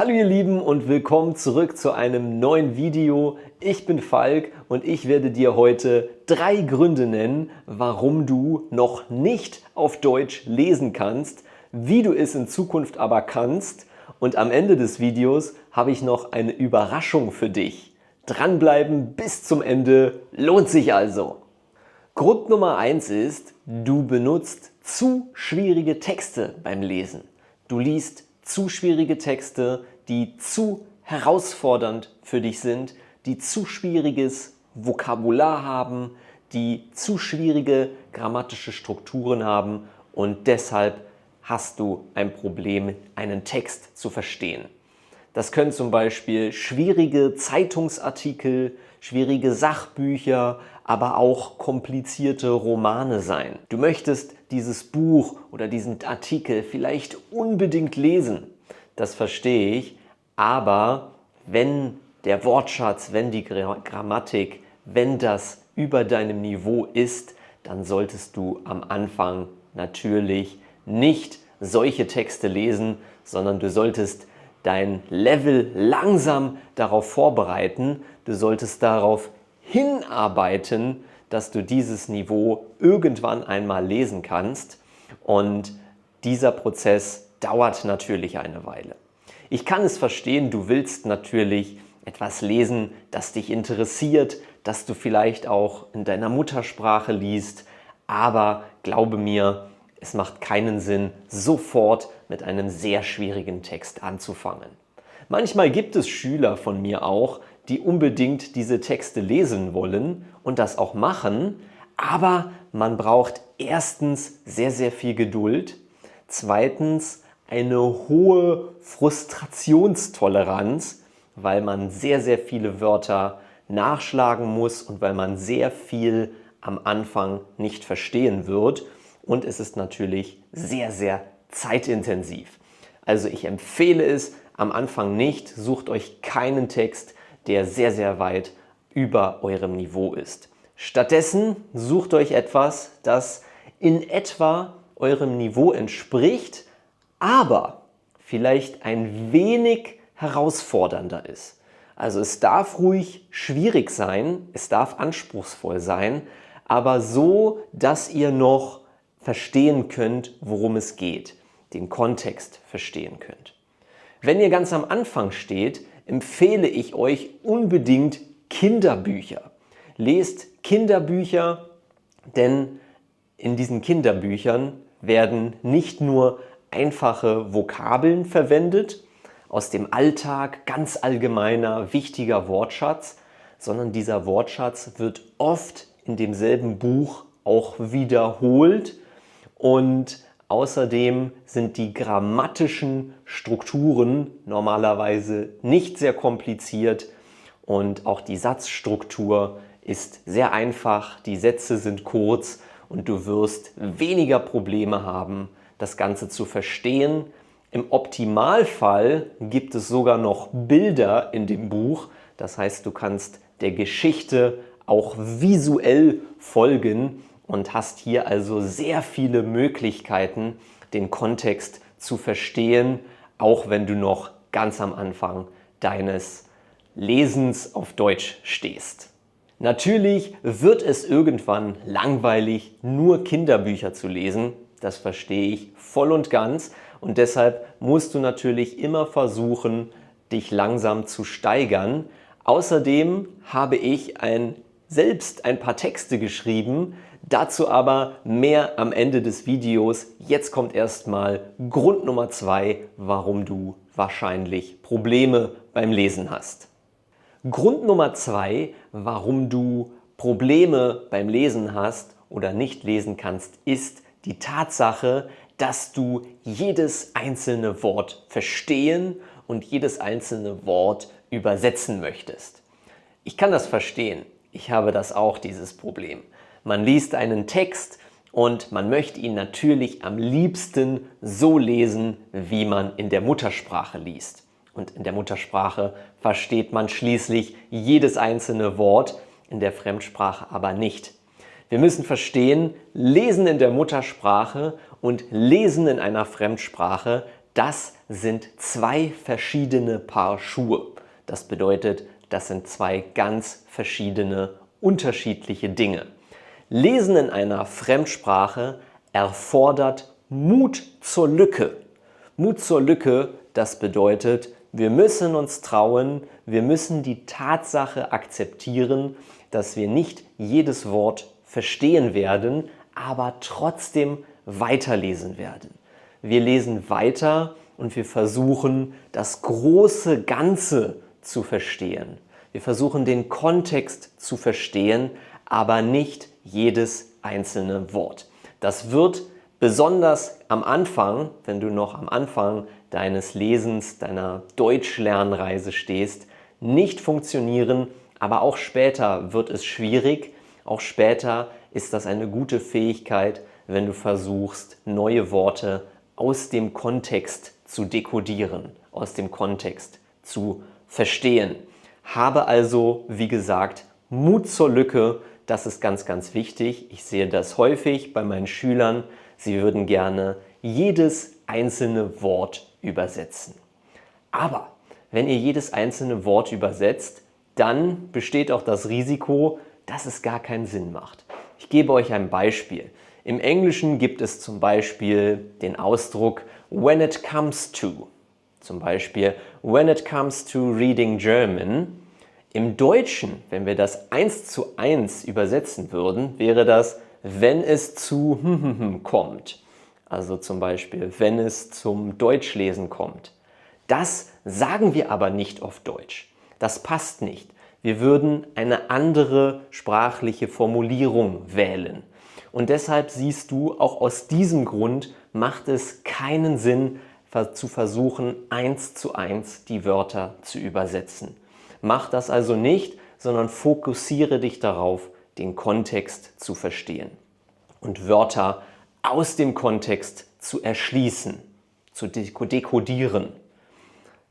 Hallo ihr Lieben und willkommen zurück zu einem neuen Video. Ich bin Falk und ich werde dir heute 3 Gründe nennen, warum du noch nicht auf Deutsch lesen kannst, wie du es in Zukunft aber kannst, und am Ende des Videos habe ich noch eine Überraschung für dich. Dranbleiben bis zum Ende lohnt sich also. Grund Nummer 1 ist, du benutzt zu schwierige Texte beim Lesen. Du liest zu schwierige Texte, die zu herausfordernd für dich sind, die zu schwieriges Vokabular haben, die zu schwierige grammatische Strukturen haben und deshalb hast du ein Problem, einen Text zu verstehen. Das können zum Beispiel schwierige Zeitungsartikel, schwierige Sachbücher, aber auch komplizierte Romane sein. Du möchtest dieses Buch oder diesen Artikel vielleicht unbedingt lesen. Das verstehe ich, aber wenn der Wortschatz, wenn die Grammatik, wenn das über deinem Niveau ist, dann solltest du am Anfang natürlich nicht solche Texte lesen, sondern du solltest dein Level langsam darauf vorbereiten. Du solltest darauf hinarbeiten, dass du dieses Niveau irgendwann einmal lesen kannst. Und dieser Prozess dauert natürlich eine Weile. Ich kann es verstehen, du willst natürlich etwas lesen, das dich interessiert, das du vielleicht auch in deiner Muttersprache liest, aber glaube mir, es macht keinen Sinn, sofort mit einem sehr schwierigen Text anzufangen. Manchmal gibt es Schüler von mir auch, die unbedingt diese Texte lesen wollen und das auch machen, aber man braucht erstens sehr, sehr viel Geduld, zweitens eine hohe Frustrationstoleranz, weil man sehr, sehr viele Wörter nachschlagen muss und weil man sehr viel am Anfang nicht verstehen wird. Und es ist natürlich sehr, sehr zeitintensiv. Also ich empfehle es am Anfang nicht. Sucht euch keinen Text, der sehr, sehr weit über eurem Niveau ist. Stattdessen sucht euch etwas, das in etwa eurem Niveau entspricht, aber vielleicht ein wenig herausfordernder ist. Also es darf ruhig schwierig sein, es darf anspruchsvoll sein, aber so, dass ihr noch verstehen könnt, worum es geht, den Kontext verstehen könnt. Wenn ihr ganz am Anfang steht, empfehle ich euch unbedingt Kinderbücher. Lest Kinderbücher, denn in diesen Kinderbüchern werden nicht nur einfache Vokabeln verwendet, aus dem Alltag, ganz allgemeiner, wichtiger Wortschatz, sondern dieser Wortschatz wird oft in demselben Buch auch wiederholt. Und außerdem sind die grammatischen Strukturen normalerweise nicht sehr kompliziert und auch die Satzstruktur ist sehr einfach, die Sätze sind kurz und du wirst weniger Probleme haben, das Ganze zu verstehen. Im Optimalfall gibt es sogar noch Bilder in dem Buch, das heißt, du kannst der Geschichte auch visuell folgen und hast hier also sehr viele Möglichkeiten, den Kontext zu verstehen, auch wenn du noch ganz am Anfang deines Lesens auf Deutsch stehst. Natürlich wird es irgendwann langweilig, nur Kinderbücher zu lesen. Das verstehe ich voll und ganz und deshalb musst du natürlich immer versuchen, dich langsam zu steigern. Außerdem habe ich selbst ein paar Texte geschrieben, dazu aber mehr am Ende des Videos. Jetzt kommt erstmal Grund Nummer 2, warum du wahrscheinlich Probleme beim Lesen hast. Grund Nummer 2, warum du Probleme beim Lesen hast oder nicht lesen kannst, ist die Tatsache, dass du jedes einzelne Wort verstehen und jedes einzelne Wort übersetzen möchtest. Ich kann das verstehen. Ich habe das auch, dieses Problem. Man liest einen Text und man möchte ihn natürlich am liebsten so lesen, wie man in der Muttersprache liest. Und in der Muttersprache versteht man schließlich jedes einzelne Wort, in der Fremdsprache aber nicht. Wir müssen verstehen, Lesen in der Muttersprache und Lesen in einer Fremdsprache, das sind zwei verschiedene Paar Schuhe. Das bedeutet, das sind zwei ganz verschiedene, unterschiedliche Dinge. Lesen in einer Fremdsprache erfordert Mut zur Lücke. Mut zur Lücke, das bedeutet, wir müssen uns trauen, wir müssen die Tatsache akzeptieren, dass wir nicht jedes Wort verstehen werden, aber trotzdem weiterlesen werden. Wir lesen weiter und wir versuchen, das große Ganze zu verstehen. Wir versuchen, den Kontext zu verstehen, aber nicht jedes einzelne Wort. Das wird besonders am Anfang, wenn du noch am Anfang deines Lesens, deiner Deutschlernreise stehst, nicht funktionieren, aber auch später wird es schwierig. Auch später ist das eine gute Fähigkeit, wenn du versuchst, neue Worte aus dem Kontext zu dekodieren, aus dem Kontext zu verstehen. Habe also, wie gesagt, Mut zur Lücke, das ist ganz, ganz wichtig. Ich sehe das häufig bei meinen Schülern. Sie würden gerne jedes einzelne Wort übersetzen. Aber wenn ihr jedes einzelne Wort übersetzt, dann besteht auch das Risiko, dass es gar keinen Sinn macht. Ich gebe euch ein Beispiel. Im Englischen gibt es zum Beispiel den Ausdruck when it comes to. Zum Beispiel when it comes to reading German. Im Deutschen, wenn wir das 1:1 übersetzen würden, wäre das wenn es zu kommt. Also zum Beispiel wenn es zum Deutschlesen kommt. Das sagen wir aber nicht auf Deutsch. Das passt nicht. Wir würden eine andere sprachliche Formulierung wählen. Und deshalb siehst du, auch aus diesem Grund macht es keinen Sinn, zu versuchen, 1:1 die Wörter zu übersetzen. Mach das also nicht, sondern fokussiere dich darauf, den Kontext zu verstehen und Wörter aus dem Kontext zu erschließen, zu dekodieren.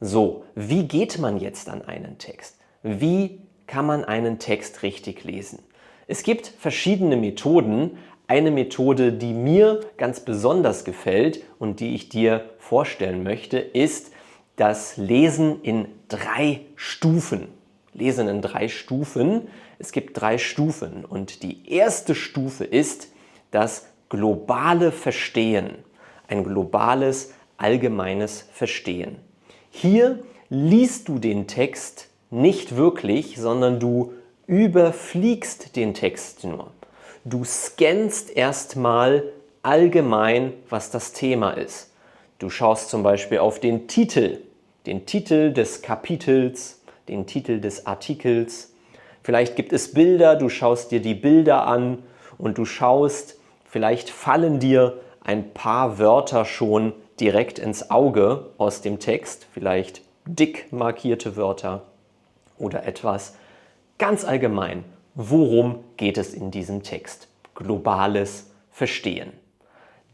So, wie geht man jetzt an einen Text? Wie kann man einen Text richtig lesen? Es gibt verschiedene Methoden. Eine Methode, die mir ganz besonders gefällt und die ich dir vorstellen möchte, ist das Lesen in 3 Stufen. Lesen in 3 Stufen. Es gibt 3 Stufen und die erste Stufe ist das globale Verstehen. Ein globales, allgemeines Verstehen. Hier liest du den Text nicht wirklich, sondern du überfliegst den Text nur. Du scannst erstmal allgemein, was das Thema ist. Du schaust zum Beispiel auf den Titel des Kapitels, den Titel des Artikels. Vielleicht gibt es Bilder, du schaust dir die Bilder an und du schaust, vielleicht fallen dir ein paar Wörter schon direkt ins Auge aus dem Text, vielleicht dick markierte Wörter oder etwas ganz allgemein. Worum geht es in diesem Text? Globales Verstehen.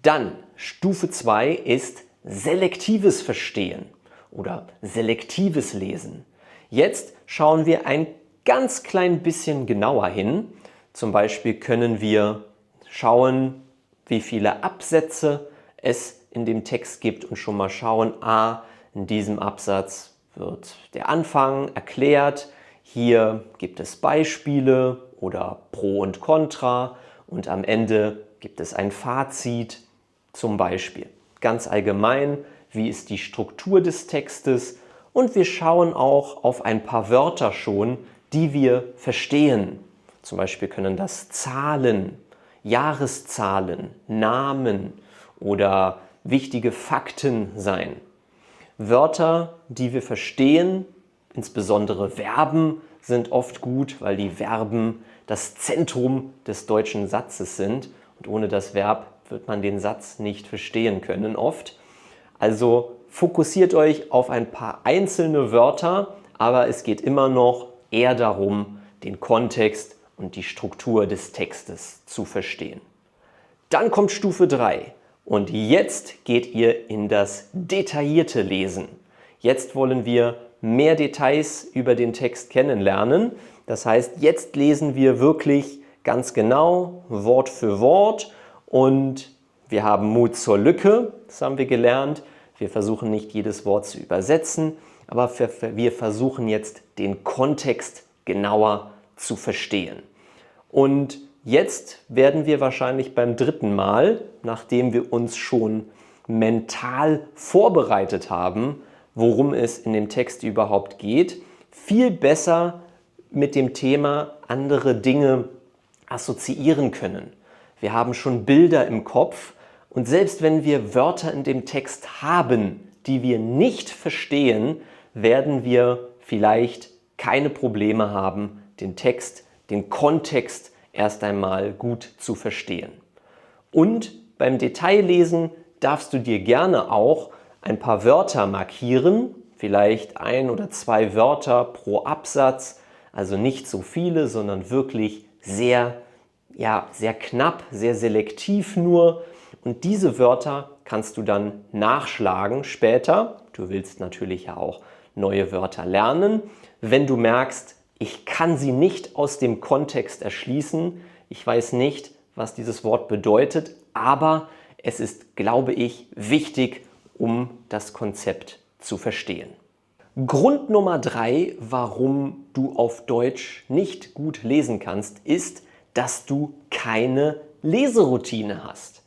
Dann Stufe 2 ist selektives Verstehen oder selektives Lesen. Jetzt schauen wir ein ganz klein bisschen genauer hin. Zum Beispiel können wir schauen, wie viele Absätze es in dem Text gibt und schon mal schauen, in diesem Absatz wird der Anfang erklärt, hier gibt es Beispiele oder Pro und Contra und am Ende gibt es ein Fazit zum Beispiel. Ganz allgemein, wie ist die Struktur des Textes und wir schauen auch auf ein paar Wörter schon, die wir verstehen. Zum Beispiel können das Zahlen, Jahreszahlen, Namen oder wichtige Fakten sein. Wörter, die wir verstehen, insbesondere Verben, sind oft gut, weil die Verben das Zentrum des deutschen Satzes sind. Und ohne das Verb wird man den Satz nicht verstehen können oft. Also fokussiert euch auf ein paar einzelne Wörter, aber es geht immer noch eher darum, den Kontext und die Struktur des Textes zu verstehen. Dann kommt Stufe 3 und jetzt geht ihr in das detaillierte Lesen. Jetzt wollen wir mehr Details über den Text kennenlernen. Das heißt, jetzt lesen wir wirklich ganz genau, Wort für Wort und wir haben Mut zur Lücke, das haben wir gelernt. Wir versuchen nicht jedes Wort zu übersetzen, aber wir versuchen jetzt den Kontext genauer zu verstehen. Und jetzt werden wir wahrscheinlich beim dritten Mal, nachdem wir uns schon mental vorbereitet haben, worum es in dem Text überhaupt geht, viel besser mit dem Thema andere Dinge assoziieren können. Wir haben schon Bilder im Kopf und selbst wenn wir Wörter in dem Text haben, die wir nicht verstehen, werden wir vielleicht keine Probleme haben, den Text, den Kontext erst einmal gut zu verstehen. Und beim Detaillesen darfst du dir gerne auch ein paar Wörter markieren, vielleicht 1 oder 2 Wörter pro Absatz, also nicht so viele, sondern wirklich sehr knapp, sehr selektiv nur. Und diese Wörter kannst du dann nachschlagen später. Du willst natürlich ja auch neue Wörter lernen. Wenn du merkst, ich kann sie nicht aus dem Kontext erschließen, ich weiß nicht, was dieses Wort bedeutet, aber es ist, glaube ich, wichtig, um das Konzept zu verstehen. Grund Nummer 3, warum du auf Deutsch nicht gut lesen kannst, ist, dass du keine Leseroutine hast.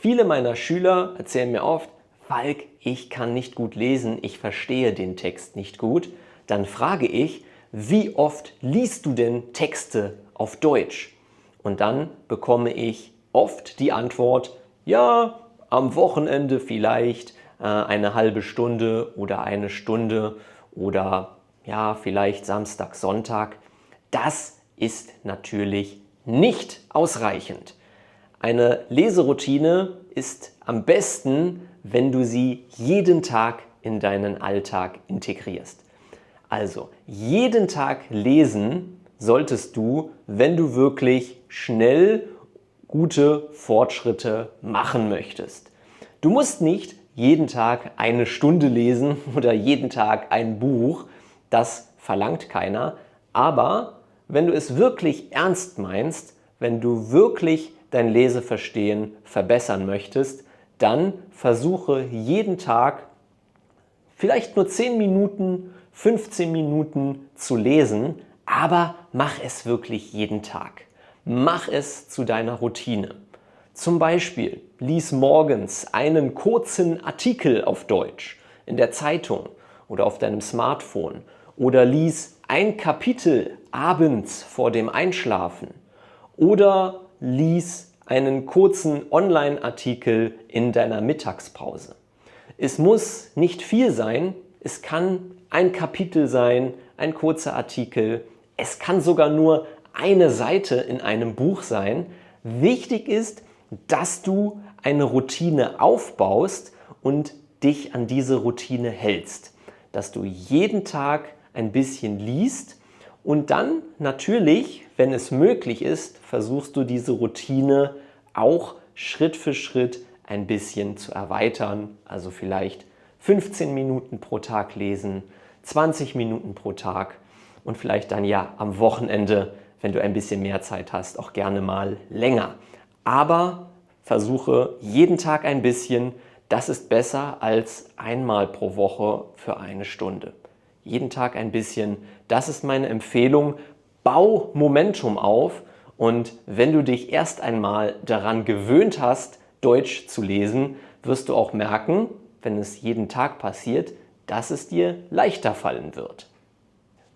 Viele meiner Schüler erzählen mir oft, Falk, ich kann nicht gut lesen, ich verstehe den Text nicht gut. Dann frage ich, wie oft liest du denn Texte auf Deutsch? Und dann bekomme ich oft die Antwort, ja, am Wochenende vielleicht eine halbe Stunde oder eine Stunde oder ja, vielleicht Samstag, Sonntag. Das ist natürlich nicht ausreichend. Eine Leseroutine ist am besten, wenn du sie jeden Tag in deinen Alltag integrierst. Also jeden Tag lesen solltest du, wenn du wirklich schnell gute Fortschritte machen möchtest. Du musst nicht jeden Tag eine Stunde lesen oder jeden Tag ein Buch, das verlangt keiner, aber wenn du es wirklich ernst meinst, wenn du wirklich dein Leseverstehen verbessern möchtest, dann versuche jeden Tag vielleicht nur 10 Minuten, 15 Minuten zu lesen, aber mach es wirklich jeden Tag. Mach es zu deiner Routine. Zum Beispiel lies morgens einen kurzen Artikel auf Deutsch in der Zeitung oder auf deinem Smartphone oder lies ein Kapitel abends vor dem Einschlafen oder lies einen kurzen Online-Artikel in deiner Mittagspause. Es muss nicht viel sein, es kann ein Kapitel sein, ein kurzer Artikel, es kann sogar nur eine Seite in einem Buch sein. Wichtig ist, dass du eine Routine aufbaust und dich an diese Routine hältst. Dass du jeden Tag ein bisschen liest und dann natürlich, wenn es möglich ist, versuchst du diese Routine auch Schritt für Schritt ein bisschen zu erweitern. Also vielleicht 15 Minuten pro Tag lesen, 20 Minuten pro Tag und vielleicht dann ja am Wochenende, wenn du ein bisschen mehr Zeit hast, auch gerne mal länger. Aber versuche jeden Tag ein bisschen, das ist besser als einmal pro Woche für eine Stunde. Jeden Tag ein bisschen, das ist meine Empfehlung. Bau Momentum auf und wenn du dich erst einmal daran gewöhnt hast, Deutsch zu lesen, wirst du auch merken, wenn es jeden Tag passiert, dass es dir leichter fallen wird.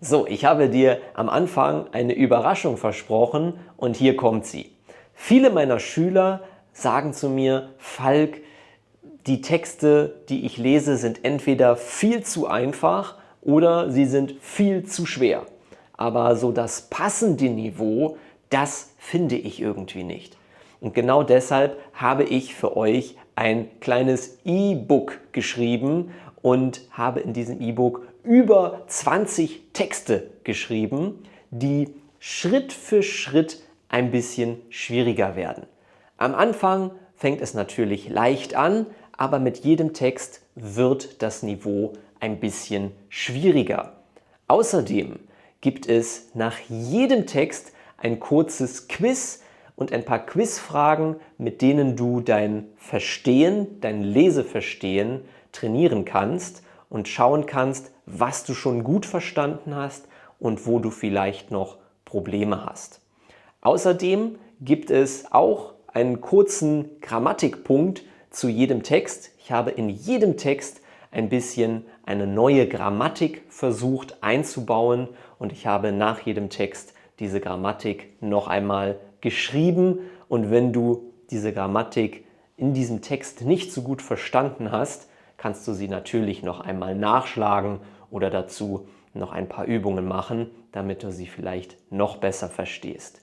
So, ich habe dir am Anfang eine Überraschung versprochen und hier kommt sie. Viele meiner Schüler sagen zu mir, Falk, die Texte, die ich lese, sind entweder viel zu einfach oder sie sind viel zu schwer. Aber so das passende Niveau, das finde ich irgendwie nicht. Und genau deshalb habe ich für euch ein kleines E-Book geschrieben und habe in diesem E-Book über 20 Texte geschrieben, die Schritt für Schritt ein bisschen schwieriger werden. Am Anfang fängt es natürlich leicht an, aber mit jedem Text wird das Niveau ein bisschen schwieriger. Außerdem gibt es nach jedem Text ein kurzes Quiz und ein paar Quizfragen, mit denen du dein Verstehen, dein Leseverstehen trainieren kannst und schauen kannst, was du schon gut verstanden hast und wo du vielleicht noch Probleme hast. Außerdem gibt es auch einen kurzen Grammatikpunkt zu jedem Text. Ich habe in jedem Text ein bisschen eine neue Grammatik versucht einzubauen und ich habe nach jedem Text diese Grammatik noch einmal geschrieben. Und wenn du diese Grammatik in diesem Text nicht so gut verstanden hast, kannst du sie natürlich noch einmal nachschlagen oder dazu noch ein paar Übungen machen, damit du sie vielleicht noch besser verstehst.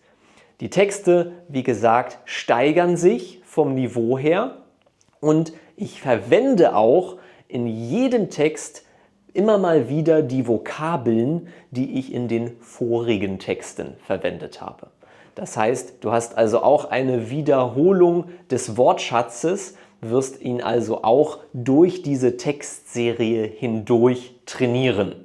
Die Texte, wie gesagt, steigern sich vom Niveau her und ich verwende auch in jedem Text immer mal wieder die Vokabeln, die ich in den vorigen Texten verwendet habe. Das heißt, du hast also auch eine Wiederholung des Wortschatzes, wirst ihn also auch durch diese Textserie hindurch trainieren.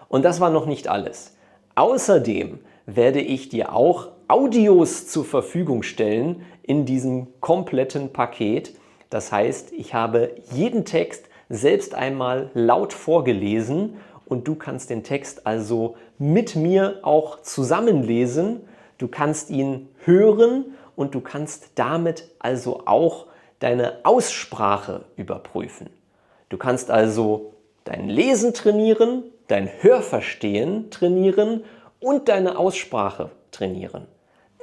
Und das war noch nicht alles. Außerdem werde ich dir auch Audios zur Verfügung stellen in diesem kompletten Paket. Das heißt, ich habe jeden Text selbst einmal laut vorgelesen und du kannst den Text also mit mir auch zusammenlesen. Du kannst ihn hören und du kannst damit also auch deine Aussprache überprüfen. Du kannst also dein Lesen trainieren, dein Hörverstehen trainieren und deine Aussprache trainieren.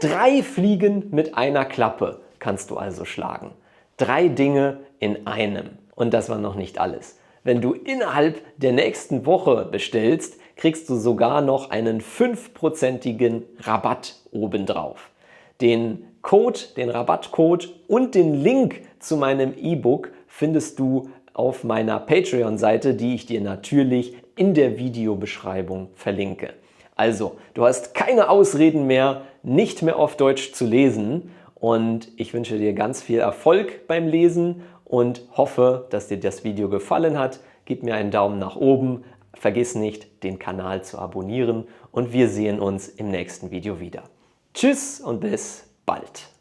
3 Fliegen mit einer Klappe kannst du also schlagen. 3 Dinge in einem. Und das war noch nicht alles. Wenn du innerhalb der nächsten Woche bestellst, kriegst du sogar noch einen 5%igen Rabatt obendrauf. Den Rabattcode und den Link zu meinem E-Book findest du auf meiner Patreon-Seite, die ich dir natürlich in der Videobeschreibung verlinke. Also, du hast keine Ausreden mehr, nicht mehr auf Deutsch zu lesen und ich wünsche dir ganz viel Erfolg beim Lesen und hoffe, dass dir das Video gefallen hat. Gib mir einen Daumen nach oben, vergiss nicht, den Kanal zu abonnieren und wir sehen uns im nächsten Video wieder. Tschüss und bis bald!